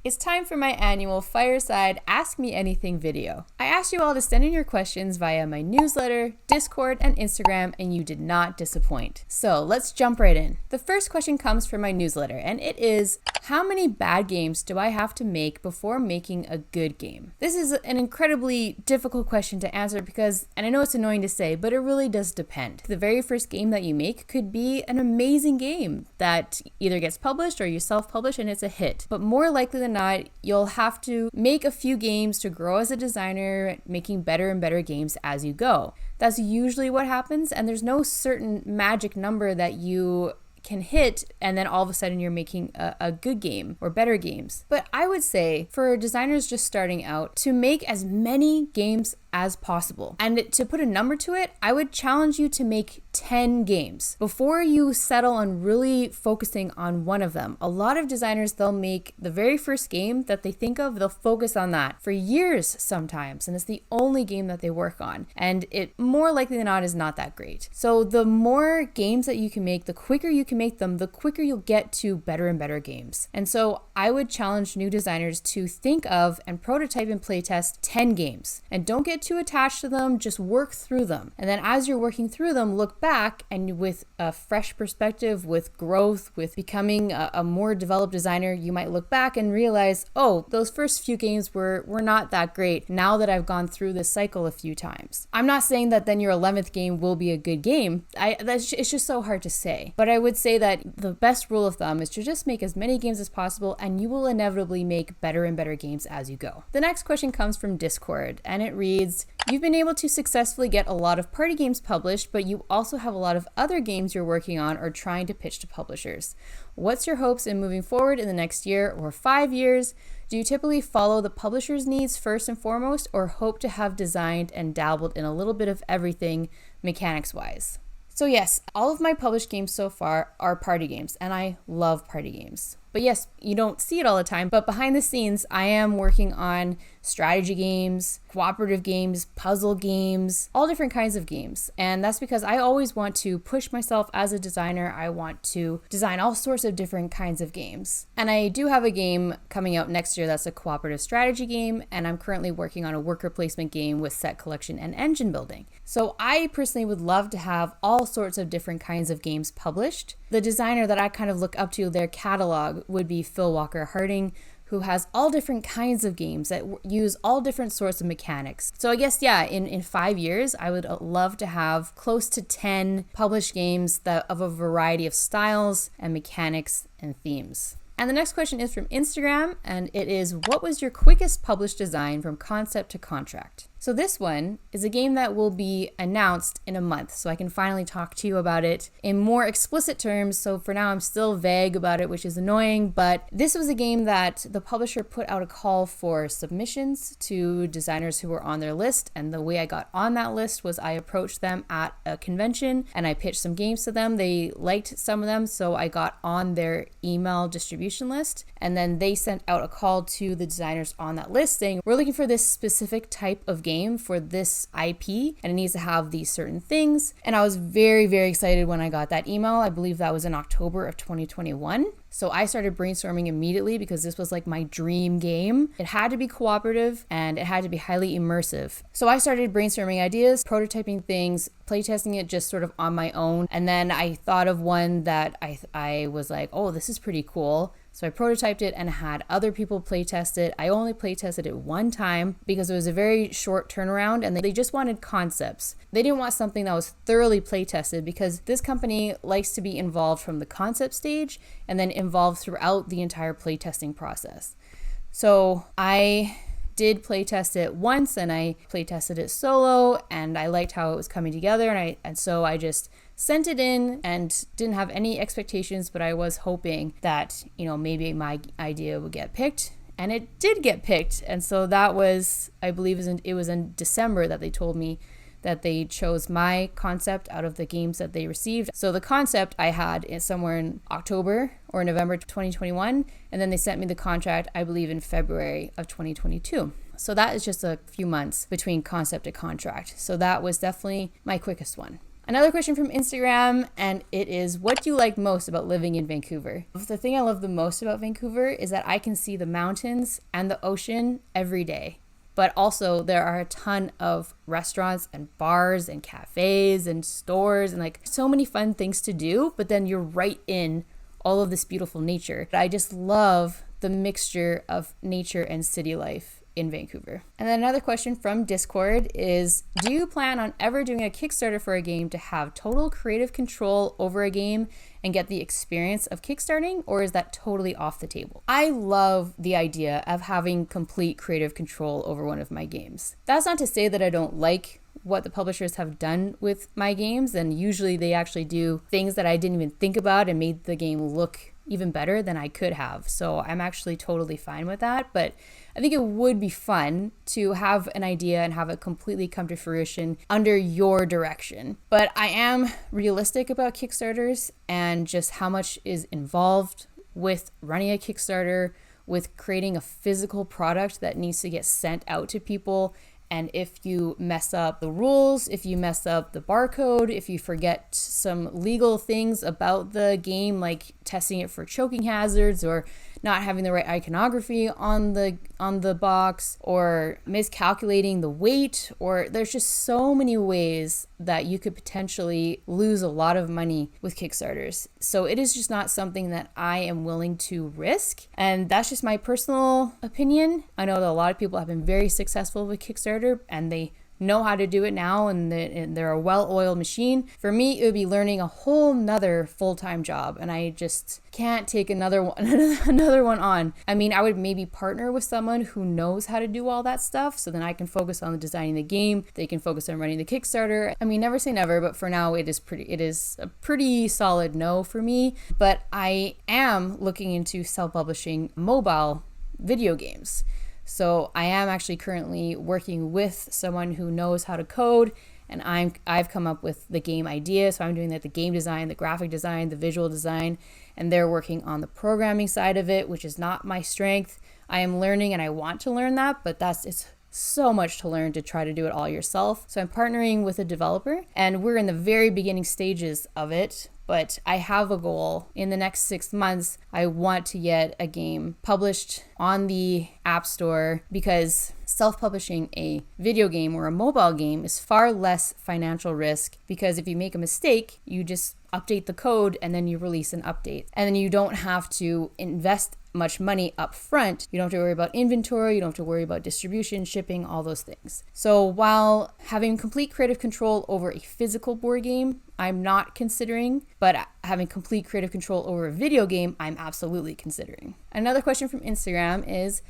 It's time for my annual Fireside Ask Me Anything video. I asked you all to send in your questions via my newsletter, Discord, and Instagram, and you did not disappoint. So let's jump right in. The first question comes from my newsletter, and it is, how many bad games do I have to make before making a good game? This is an incredibly difficult question to answer because, and I know it's annoying to say, but it really does depend. The very first game that you make could be an amazing game that either gets published or you self-publish and it's a hit. But more likely than not, you'll have to make a few games to grow as a designer, making better and better games as you go. That's usually what happens, and there's no certain magic number that you can hit and then all of a sudden you're making a good game or better games. But I would say for designers just starting out, to make as many games as possible. And to put a number to it, I would challenge you to make 10 games before you settle on really focusing on one of them. A lot of designers, they'll make the very first game that they think of, they'll focus on that for years sometimes, and it's the only game that they work on. And it more likely than not is not that great. So the more games that you can make, the quicker you can make them, the quicker you'll get to better and better games. And so I would challenge new designers to think of and prototype and playtest 10 games. And don't get too attached to them, just work through them. And then as you're working through them, look back and with a fresh perspective, with growth, with becoming a more developed designer, you might look back and realize, oh, those first few games were not that great now that I've gone through this cycle a few times. I'm not saying that then your 11th game will be a good game. It's just so hard to say. But I would say that the best rule of thumb is to just make as many games as possible and you will inevitably make better and better games as you go. The next question comes from Discord and it reads, you've been able to successfully get a lot of party games published, but you also have a lot of other games you're working on or trying to pitch to publishers. What's your hopes in moving forward in the next year or 5 years? Do you typically follow the publisher's needs first and foremost, or hope to have designed and dabbled in a little bit of everything mechanics-wise? So yes, all of my published games so far are party games, and I love party games. But yes, you don't see it all the time, but behind the scenes, I am working on strategy games, cooperative games, puzzle games, all different kinds of games. And that's because I always want to push myself as a designer. I want to design all sorts of different kinds of games. And I do have a game coming out next year that's a cooperative strategy game, and I'm currently working on a worker placement game with set collection and engine building. So I personally would love to have all sorts of different kinds of games published. The designer that I kind of look up to, their catalog, would be Phil Walker Harding, who has all different kinds of games that use all different sorts of mechanics. So I guess, yeah, in 5 years, I would love to have close to 10 published games that of a variety of styles and mechanics and themes. And the next question is from Instagram, and it is, what was your quickest published design from concept to contract? So this one is a game that will be announced in a month, so I can finally talk to you about it in more explicit terms. So for now, I'm still vague about it, which is annoying, but this was a game that the publisher put out a call for submissions to designers who were on their list, and the way I got on that list was I approached them at a convention and I pitched some games to them. They liked some of them, so I got on their email distribution list, and then they sent out a call to the designers on that list saying, we're looking for this specific type of game for this IP, and it needs to have these certain things. And I was very, very excited when I got that email. I believe that was in October of 2021. So I started brainstorming immediately because this was like my dream game. It had to be cooperative and it had to be highly immersive. So I started brainstorming ideas, prototyping things, playtesting it just sort of on my own. And then I thought of one that I was like, oh, this is pretty cool. So I prototyped it and had other people playtest it. I only playtested it one time because it was a very short turnaround and they just wanted concepts. They didn't want something that was thoroughly playtested because this company likes to be involved from the concept stage and then involved throughout the entire playtesting process. So I did playtest it once and I playtested it solo and I liked how it was coming together, and so I just sent it in and didn't have any expectations, but I was hoping that, maybe my idea would get picked, and it did get picked. And so that was, I believe it was in December that they told me that they chose my concept out of the games that they received. So the concept I had is somewhere in October or November 2021, and then they sent me the contract, I believe, in February of 2022. So that is just a few months between concept to contract. So that was definitely my quickest one. Another question from Instagram, and it is, what do you like most about living in Vancouver? The thing I love the most about Vancouver is that I can see the mountains and the ocean every day. But also there are a ton of restaurants and bars and cafes and stores and like so many fun things to do, but then you're right in all of this beautiful nature. I just love the mixture of nature and city life in Vancouver. And then another question from Discord is, do you plan on ever doing a Kickstarter for a game to have total creative control over a game and get the experience of Kickstarting, or is that totally off the table? I love the idea of having complete creative control over one of my games. That's not to say that I don't like what the publishers have done with my games, and usually they actually do things that I didn't even think about and made the game look even better than I could have. So I'm actually totally fine with that, but I think it would be fun to have an idea and have it completely come to fruition under your direction. But I am realistic about Kickstarters and just how much is involved with running a Kickstarter, with creating a physical product that needs to get sent out to people. And if you mess up the rules, if you mess up the barcode, if you forget some legal things about the game, like testing it for choking hazards or not having the right iconography on the box, or miscalculating the weight, or there's just so many ways that you could potentially lose a lot of money with Kickstarters. So it is just not something that I am willing to risk. And that's just my personal opinion. I know that a lot of people have been very successful with Kickstarter and they know how to do it now, and they're a well-oiled machine. For me, it would be learning a whole nother full-time job, and I just can't take another one on. I mean, I would maybe partner with someone who knows how to do all that stuff, so then I can focus on designing the game, they can focus on running the Kickstarter. I mean, never say never, but for now it is a pretty solid no for me. But I am looking into self-publishing mobile video games. So I am actually currently working with someone who knows how to code, and I've come up with the game idea. So I'm doing the game design, the graphic design, the visual design, and they're working on the programming side of it, which is not my strength. I am learning and I want to learn that, but it's so much to learn to try to do it all yourself. So I'm partnering with a developer, and we're in the very beginning stages of it. But I have a goal. In the next 6 months, I want to get a game published on the App Store, because self-publishing a video game or a mobile game is far less financial risk, because if you make a mistake, you just update the code and then you release an update. And then you don't have to invest much money up front. You don't have to worry about inventory, you don't have to worry about distribution, shipping, all those things. So while having complete creative control over a physical board game, I'm not considering, but having complete creative control over a video game, I'm absolutely considering. Another question from Instagram is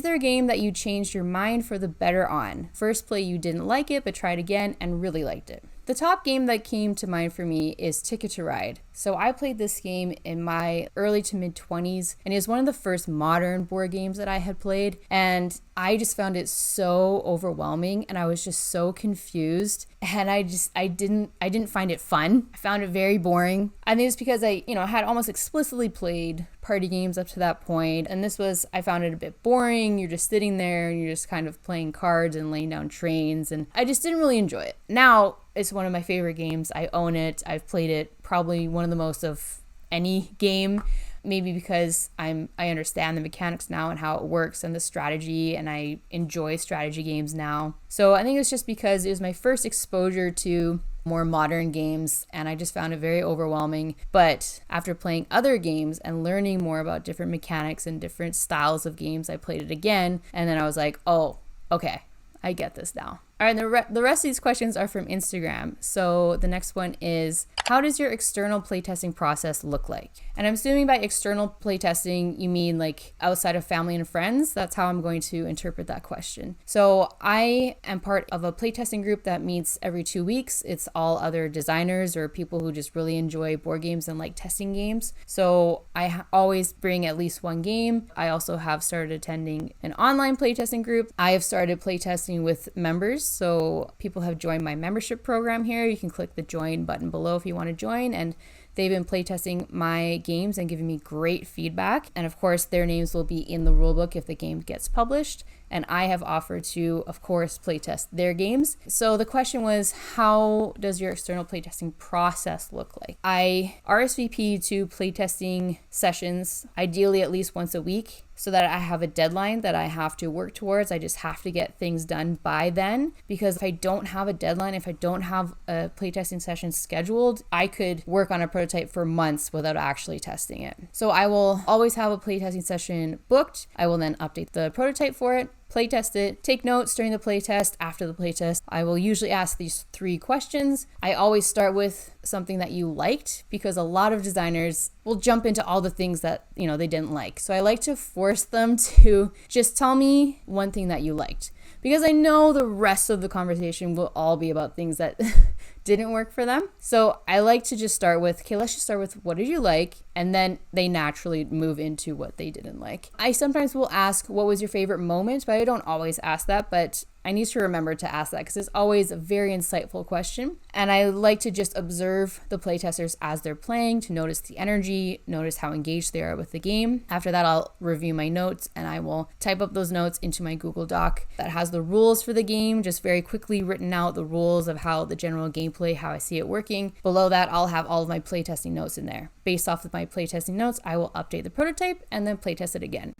there a game that you changed your mind for the better on? First play you didn't like it, but tried again and really liked it. The top game that came to mind for me is Ticket to Ride. So I played this game in my early to mid 20s, and it was one of the first modern board games that I had played, and I just found it so overwhelming, and I was just so confused, and I didn't find it fun. I found it very boring. I think it's because I had almost explicitly played party games up to that point, and I found it a bit boring. You're just sitting there and you're just kind of playing cards and laying down trains, and I just didn't really enjoy it. Now it's one of my favorite games. I own it. I've played it probably one of the most of any game, maybe because I understand the mechanics now and how it works and the strategy, and I enjoy strategy games now. So I think it's just because it was my first exposure to more modern games, and I just found it very overwhelming. But after playing other games and learning more about different mechanics and different styles of games, I played it again, and then I was like, oh, okay, I get this now. All right, the rest of these questions are from Instagram. So the next one is, how does your external playtesting process look like? And I'm assuming by external playtesting, you mean like outside of family and friends. That's how I'm going to interpret that question. So I am part of a playtesting group that meets every 2 weeks. It's all other designers or people who just really enjoy board games and like testing games. So I always bring at least one game. I also have started attending an online playtesting group. I have started playtesting with members. So people have joined my membership program here. You can click the join button below if you want to join, and They've been playtesting my games and giving me great feedback. And of course, their names will be in the rulebook if the game gets published. And I have offered to, of course, playtest their games. So the question was, how does your external playtesting process look like? I RSVP to playtesting sessions, ideally at least once a week, so that I have a deadline that I have to work towards. I just have to get things done by then, because if I don't have a deadline, if I don't have a playtesting session scheduled, I could work on a prototype for months without actually testing it. So I will always have a playtesting session booked. I will then update the prototype for it, playtest it, take notes during the playtest. After the playtest, I will usually ask these 3 questions. I always start with something that you liked, because a lot of designers will jump into all the things that, they didn't like. So I like to force them to just tell me one thing that you liked, because I know the rest of the conversation will all be about things that didn't work for them. So I like to just start with, okay, let's just start with what did you like? And then they naturally move into what they didn't like. I sometimes will ask, what was your favorite moment? But I don't always ask that, but I need to remember to ask that, because it's always a very insightful question. And I like to just observe the playtesters as they're playing, to notice the energy, notice how engaged they are with the game. After that, I'll review my notes, and I will type up those notes into my Google Doc that has the rules for the game, just very quickly written out the rules of how the general gameplay, how I see it working. Below that, I'll have all of my playtesting notes in there. Based off of my playtesting notes, I will update the prototype and then playtest it again.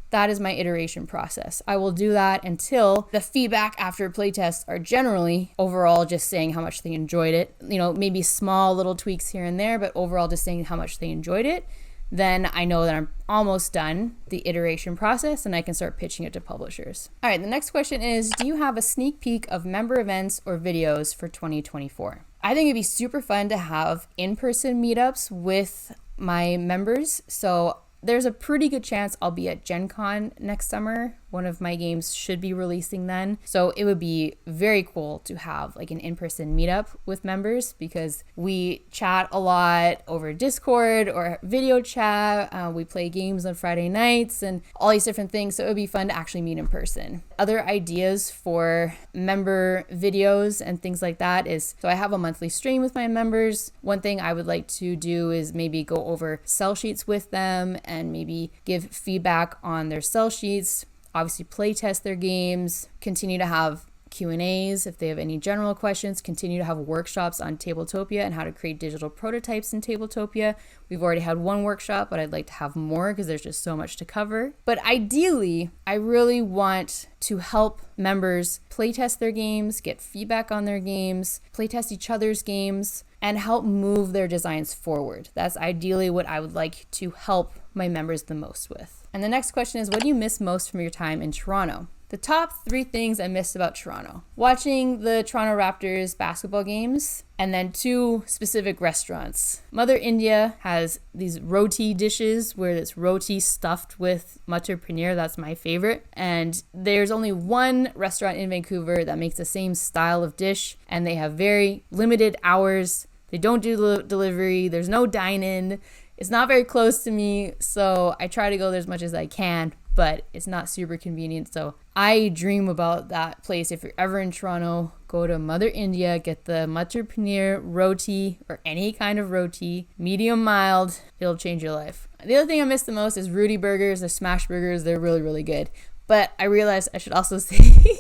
That is my iteration process. I will do that until the feedback after playtests are generally overall just saying how much they enjoyed it. Maybe small little tweaks here and there, but overall just saying how much they enjoyed it. Then I know that I'm almost done the iteration process, and I can start pitching it to publishers. All right, the next question is, do you have a sneak peek of member events or videos for 2024? I think it'd be super fun to have in-person meetups with my members. So there's a pretty good chance I'll be at Gen Con next summer. One of my games should be releasing then. So it would be very cool to have like an in-person meetup with members, because we chat a lot over Discord or video chat. We play games on Friday nights and all these different things. So it would be fun to actually meet in person. Other ideas for member videos and things like that is, so I have a monthly stream with my members. One thing I would like to do is maybe go over sell sheets with them and maybe give feedback on their sell sheets. Obviously playtest their games, continue to have Q&As if they have any general questions, continue to have workshops on Tabletopia and how to create digital prototypes in Tabletopia. We've already had one workshop, but I'd like to have more because there's just so much to cover. But ideally, I really want to help members playtest their games, get feedback on their games, playtest each other's games, and help move their designs forward. That's ideally what I would like to help my members the most with. And the next question is, what do you miss most from your time in Toronto? The top 3 things I missed about Toronto: watching the Toronto Raptors basketball games, and then 2 specific restaurants. Mother India has these roti dishes where it's roti stuffed with matar paneer. That's my favorite. And there's only one restaurant in Vancouver that makes the same style of dish, and they have very limited hours. They don't do delivery. There's no dine-in. It's not very close to me, so I try to go there as much as I can, but it's not super convenient. So I dream about that place. If you're ever in Toronto, go to Mother India, get the matar paneer roti, or any kind of roti, medium mild. It'll change your life. The other thing I miss the most is Rudy Burgers, the smash burgers. They're really, really good. But I realized I should also say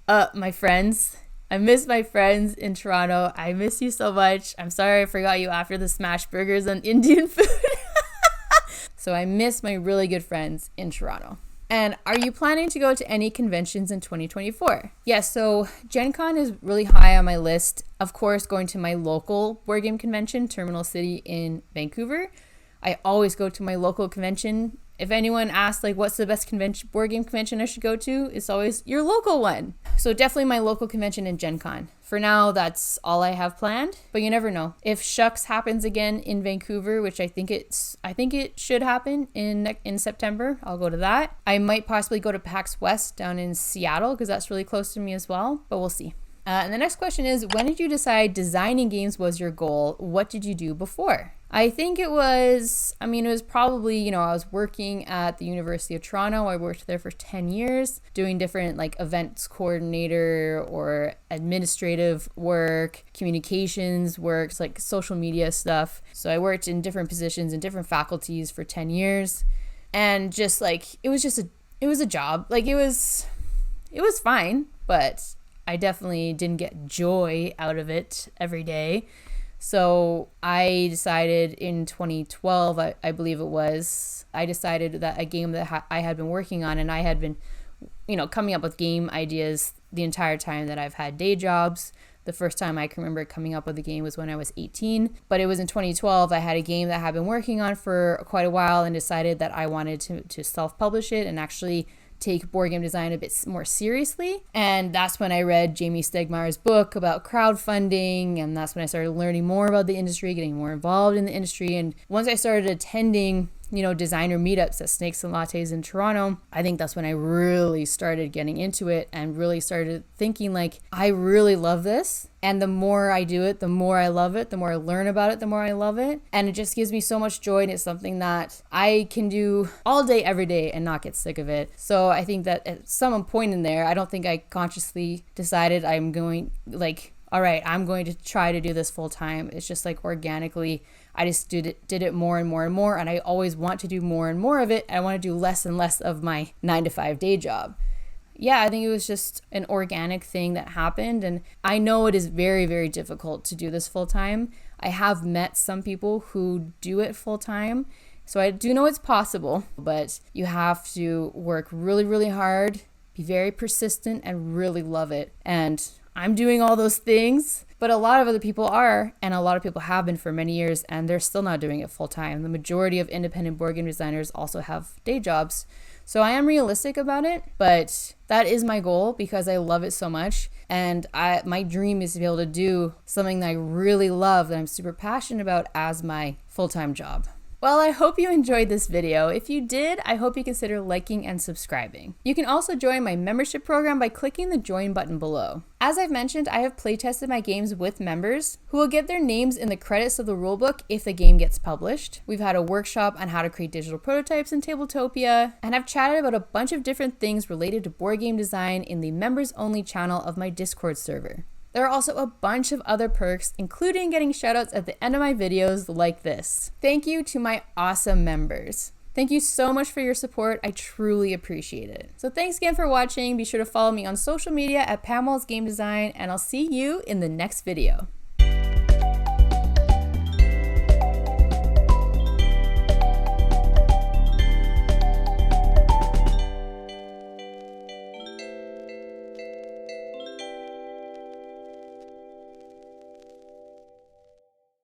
my friends. I miss my friends in Toronto. I miss you so much. I'm sorry I forgot you after the smash burgers and Indian food. So I miss my really good friends in Toronto. And are you planning to go to any conventions in 2024? Yes, so Gen Con is really high on my list. Of course, going to my local board game convention, Terminal City in Vancouver. I always go to my local convention. If anyone asks, like, what's the best board game convention I should go to, it's always your local one. So definitely my local convention in Gen Con. For now, that's all I have planned, but you never know. If Shucks happens again in Vancouver, which I think it should happen in September, I'll go to that. I might possibly go to PAX West down in Seattle, because that's really close to me as well, but we'll see. And the next question is, when did you decide designing games was your goal? What did you do before? I think it was probably, I was working at the University of Toronto. I worked there for 10 years doing different like events coordinator or administrative work, communications work, like social media stuff. So I worked in different positions in different faculties for 10 years. And just like, it was a job. Like it was fine, but I definitely didn't get joy out of it every day. So I decided in 2012, I believe it was, I decided that a game that I had been working on, and I had been, coming up with game ideas the entire time that I've had day jobs. The first time I can remember coming up with a game was when I was 18, but it was in 2012. I had a game that I had been working on for quite a while and decided that I wanted to self-publish it and actually take board game design a bit more seriously. And that's when I read Jamie Stegmaier's book about crowdfunding, and that's when I started learning more about the industry, getting more involved in the industry. And once I started attending designer meetups at Snakes and Lattes in Toronto, I think that's when I really started getting into it and really started thinking like, I really love this. And the more I do it, the more I love it, the more I learn about it, the more I love it. And it just gives me so much joy, and it's something that I can do all day, every day and not get sick of it. So I think that at some point in there, I don't think I consciously decided I'm going all right, I'm going to try to do this full time. It's just like organically, I just did it more and more and more. And I always want to do more and more of it. I want to do less and less of my 9-to-5 day job. Yeah, I think it was just an organic thing that happened. And I know it is very, very difficult to do this full time. I have met some people who do it full time. So I do know it's possible, but you have to work really, really hard, be very persistent, and really love it. And I'm doing all those things, but a lot of other people are, and a lot of people have been for many years, and they're still not doing it full time. The majority of independent board game designers also have day jobs. So I am realistic about it, but that is my goal because I love it so much. And my dream is to be able to do something that I really love, that I'm super passionate about as my full-time job. Well, I hope you enjoyed this video. If you did, I hope you consider liking and subscribing. You can also join my membership program by clicking the join button below. As I've mentioned, I have playtested my games with members who will get their names in the credits of the rulebook if the game gets published. We've had a workshop on how to create digital prototypes in Tabletopia, and I've chatted about a bunch of different things related to board game design in the members only channel of my Discord server. There are also a bunch of other perks, including getting shoutouts at the end of my videos like this. Thank you to my awesome members. Thank you so much for your support. I truly appreciate it. So thanks again for watching. Be sure to follow me on social media at Pam Walls Game Design, and I'll see you in the next video.